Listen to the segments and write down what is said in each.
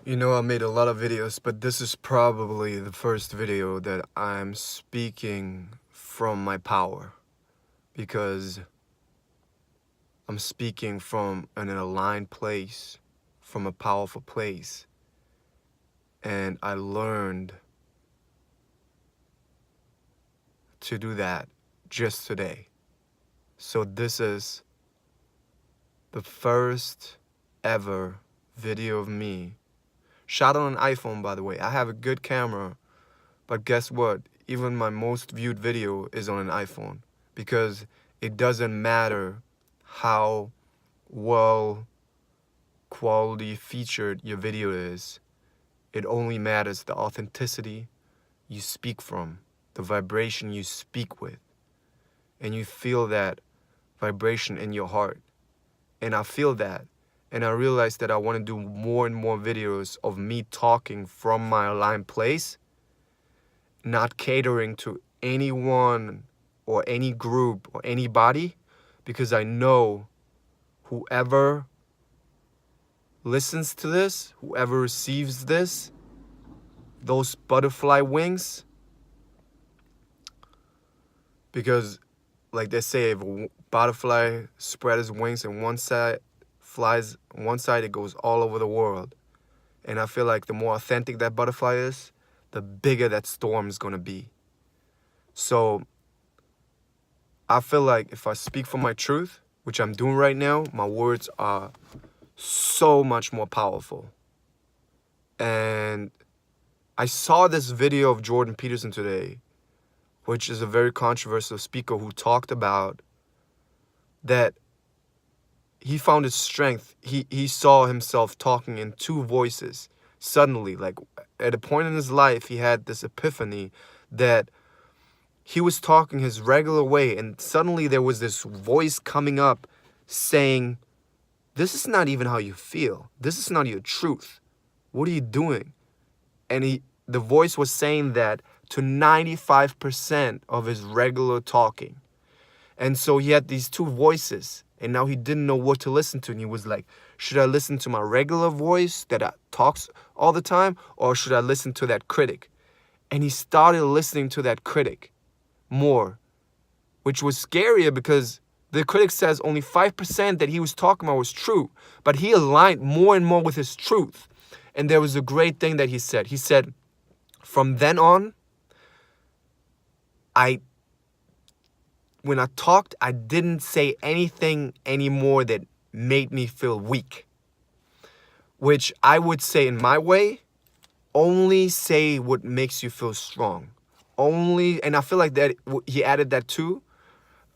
You know, I made a lot of videos, but this is probably the first video that I'm speaking from my power, because I'm speaking from an aligned place, from a powerful place. And I learned to do that just today. So this is the first ever video of me shot on an iPhone, by the way. I have a good camera, but guess what? Even my most viewed video is on an iPhone, because it doesn't matter how well quality featured your video is. It only matters the authenticity you speak from, the vibration you speak with, and you feel that vibration in your heart. And I feel that. And I realized that I want to do more and more videos of me talking from my aligned place, not catering to anyone or any group or anybody, because I know whoever listens to this, whoever receives this, those butterfly wings, because like they say, if a butterfly spread its wings and one side flies on one side, it goes all over the world. And I feel like the more authentic that butterfly is, the bigger that storm is going to be. So I feel like if I speak from my truth, which I'm doing right now, my words are so much more powerful. And I saw this video of Jordan Peterson today, which is a very controversial speaker, who talked about that he found his strength. He saw himself talking in two voices. Suddenly, like at a point in his life, he had this epiphany that he was talking his regular way, and suddenly there was this voice coming up saying, "This is not even how you feel. This is not your truth. What are you doing?" And the voice was saying that to 95% of his regular talking. And so he had these two voices, and now he didn't know what to listen to. And he was like, should I listen to my regular voice that talks all the time, or should I listen to that critic? And he started listening to that critic more, which was scarier, because the critic says only 5% that he was talking about was true, but he aligned more and more with his truth. And there was a great thing that he said. He said, from then on, when I talked, I didn't say anything anymore that made me feel weak. Which I would say, in my way, only say what makes you feel strong. Only, and I feel like that he added that too.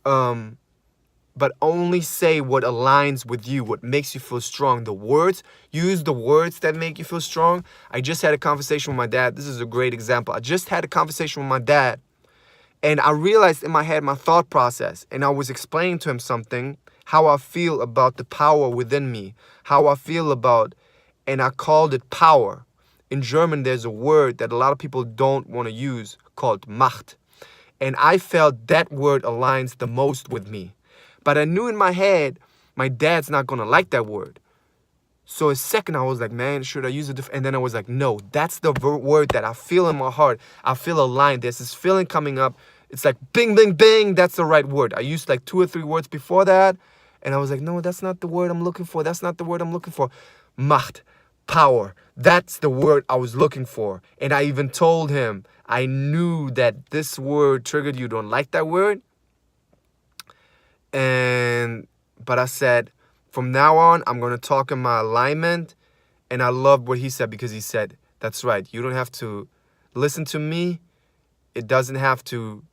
But only say what aligns with you, what makes you feel strong. The words, use the words that make you feel strong. I just had a conversation with my dad. This is a great example. I just had a conversation with my dad, and I realized in my head my thought process, and I was explaining to him something, how I feel about the power within me, how I feel about, and I called it power. In German, there's a word that a lot of people don't want to use called Macht. And I felt that word aligns the most with me. But I knew in my head, my dad's not going to like that word. So a second, I was like, man, should I use it? And then I was like, no, that's the word that I feel in my heart. I feel aligned. There's this feeling coming up. It's like, bing, bing, bing. That's the right word. I used like 2 or 3 words before that. And I was like, no, that's not the word I'm looking for. That's not the word I'm looking for. Macht, power. That's the word I was looking for. And I even told him, I knew that this word triggered you. Don't like that word. But I said, from now on, I'm going to talk in my alignment. And I loved what he said, because he said, that's right. You don't have to listen to me. It doesn't have to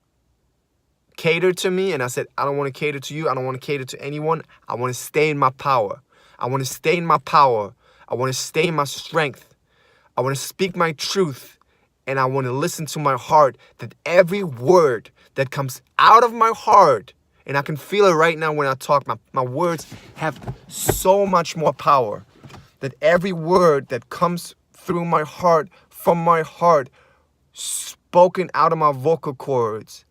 cater to me. And I said, I don't want to cater to you. I don't want to cater to anyone. I want to stay in my power. I want to stay in my power. I want to stay in my strength. I want to speak my truth. And I want to listen to my heart, that every word that comes out of my heart, and I can feel it right now when I talk, my words have so much more power, that every word that comes through my heart, from my heart, spoken out of my vocal cords,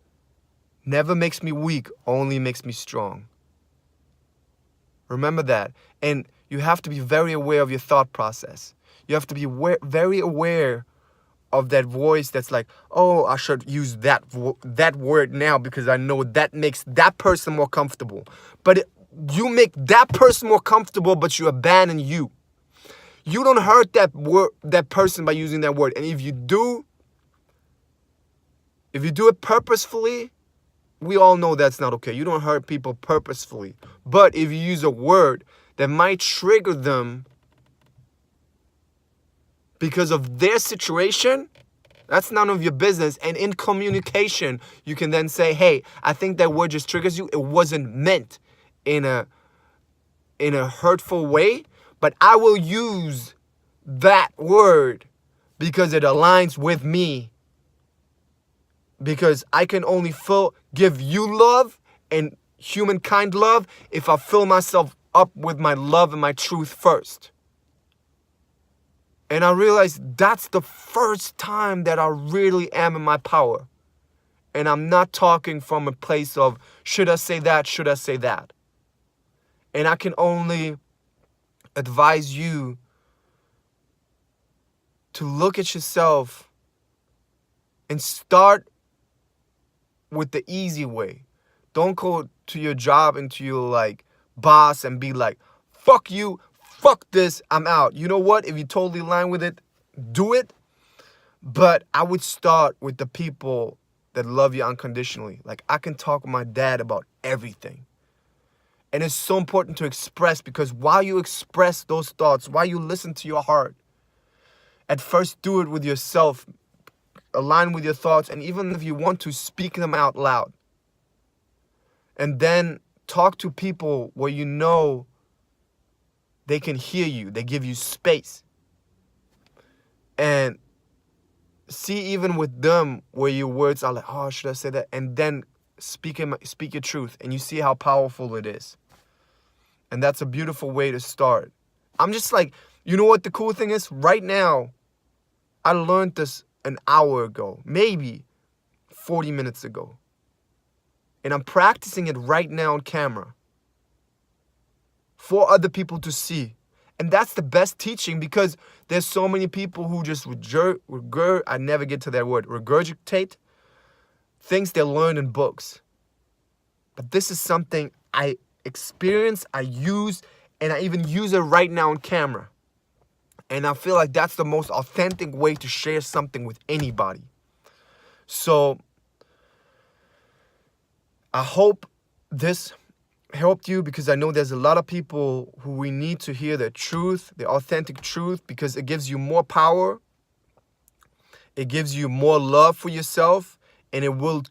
never makes me weak, only makes me strong. Remember that. And you have to be very aware of your thought process. You have to be very aware of that voice that's like, oh, I should use that word now because I know that makes that person more comfortable. But you make that person more comfortable, but you abandon you. You don't hurt that person by using that word. And if you do it purposefully, we all know that's not okay. You don't hurt people purposefully. But if you use a word that might trigger them because of their situation, that's none of your business. And in communication, you can then say, hey, I think that word just triggers you. It wasn't meant in a hurtful way, but I will use that word because it aligns with me. Because I can only give you love and humankind love if I fill myself up with my love and my truth first. And I realized that's the first time that I really am in my power. And I'm not talking from a place of, should I say that? Should I say that? And I can only advise you to look at yourself and start with the easy way. Don't go to your job and to your boss and be like, fuck you, fuck this, I'm out. You know what? If you totally align with it, do it. But I would start with the people that love you unconditionally. Like, I can talk with my dad about everything. And it's so important to express, because while you express those thoughts, while you listen to your heart, at first do it with yourself, align with your thoughts, and even if you want to, speak them out loud. And then talk to people where you know they can hear you, they give you space. And see, even with them, where your words are like, oh, should I say that? And then speak your truth, and you see how powerful it is. And that's a beautiful way to start. I'm just like, you know what the cool thing is? Right now, I learned this an hour ago, maybe 40 minutes ago. And I'm practicing it right now on camera for other people to see. And that's the best teaching, because there's so many people who just I never get to that word, regurgitate things they learn in books. But this is something I experience, I use, and I even use it right now on camera. And I feel like that's the most authentic way to share something with anybody. So I hope this helped you, because I know there's a lot of people who we need to hear the truth, the authentic truth, because it gives you more power. It gives you more love for yourself, and it will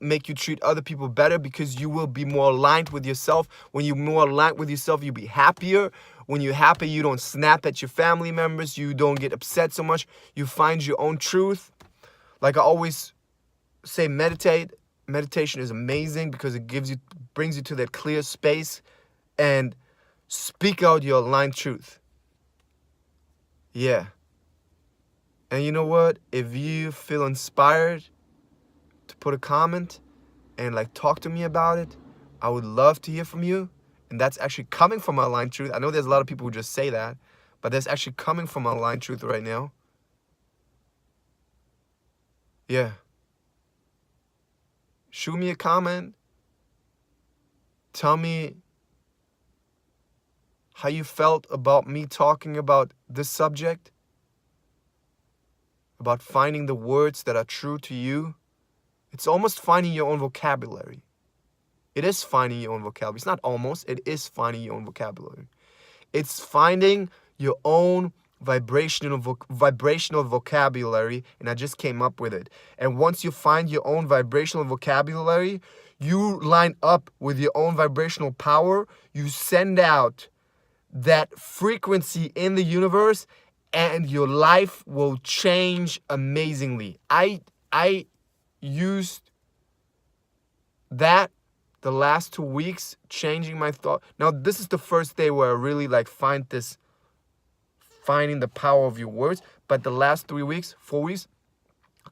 make you treat other people better, because you will be more aligned with yourself. When you're more aligned with yourself, you'll be happier. When you're happy, you don't snap at your family members. You don't get upset so much. You find your own truth. Like I always say, meditate. Meditation is amazing, because it brings you to that clear space, and speak out your aligned truth. Yeah. And you know what? If you feel inspired to put a comment and talk to me about it, I would love to hear from you. And that's actually coming from aligned truth. I know there's a lot of people who just say that, but that's actually coming from aligned truth right now. Yeah. Shoot me a comment. Tell me how you felt about me talking about this subject, about finding the words that are true to you. It's almost finding your own vocabulary. It is finding your own vocabulary. It's not almost, it is finding your own vocabulary. It's finding your own vibrational vocabulary, and I just came up with it. And once you find your own vibrational vocabulary, you line up with your own vibrational power, you send out that frequency in the universe, and your life will change amazingly. I used that the last 2 weeks, changing my thought. Now, this is the first day where I really finding the power of your words. But the last 3 weeks, 4 weeks,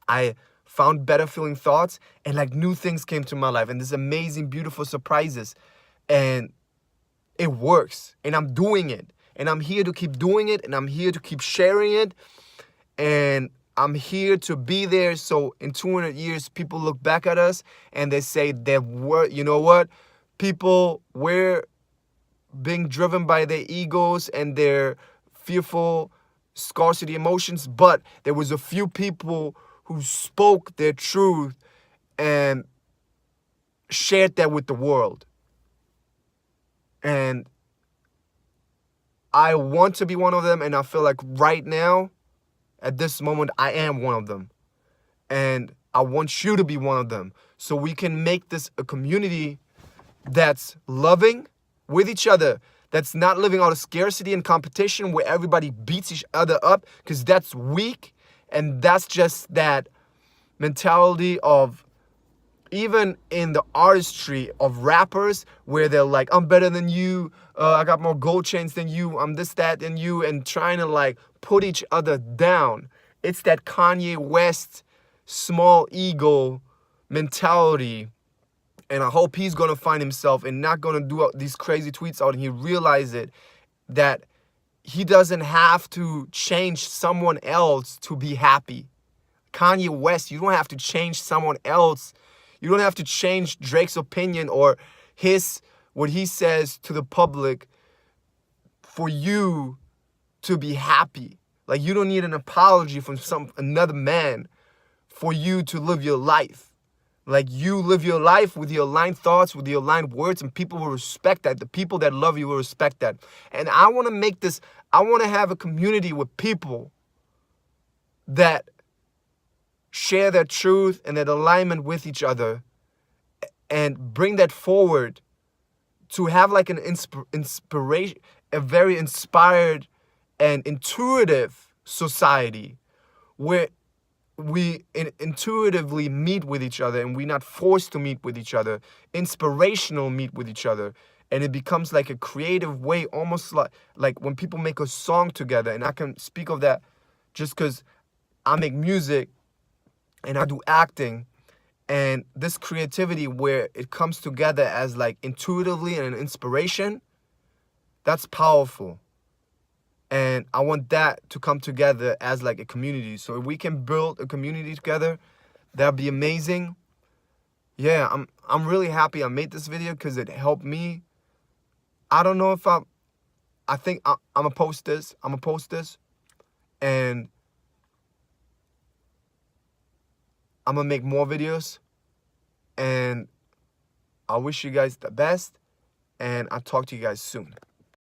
I found better feeling thoughts, and new things came to my life, and this amazing, beautiful surprises. And it works, and I'm doing it. and I'm here to keep doing it, and I'm here to keep sharing it, and I'm here to be there so in 200 years people look back at us and they say that you know what? People were being driven by their egos and their fearful scarcity emotions, but there was a few people who spoke their truth and shared that with the world. And I want to be one of them, and I feel like right now, at this moment, I am one of them. And I want you to be one of them, so we can make this a community that's loving with each other, that's not living out of scarcity and competition where everybody beats each other up, because that's weak, and that's just that mentality of, even in the artistry of rappers, where they're like, I'm better than you, I got more gold chains than you, I'm this, that, than you, and trying to like put each other down. It's that Kanye West small ego mentality. And I hope he's gonna find himself and not gonna do these crazy tweets out, and he realizes it, that he doesn't have to change someone else to be happy. Kanye West, you don't have to change someone else. You don't have to change Drake's opinion or what he says to the public for you to be happy. Like, you don't need an apology from another man for you to live your life. Like, you live your life with your aligned thoughts, with your aligned words, and people will respect that. The people that love you will respect that. And I want to have a community with people that share their truth and that alignment with each other, and bring that forward to have like an inspiration, a very inspired and intuitive society where we intuitively meet with each other, and we're not forced to meet with each other, inspirational meet with each other, and it becomes like a creative way, almost like when people make a song together. And I can speak of that just because I make music and I do acting, and this creativity where it comes together as like intuitively and an inspiration, that's powerful. And I want that to come together as like a community. So if we can build a community together, that'd be amazing. Yeah, I'm really happy I made this video because it helped me. I don't know if I think I'm gonna post this. And I'm gonna make more videos. And I wish you guys the best, and I'll talk to you guys soon.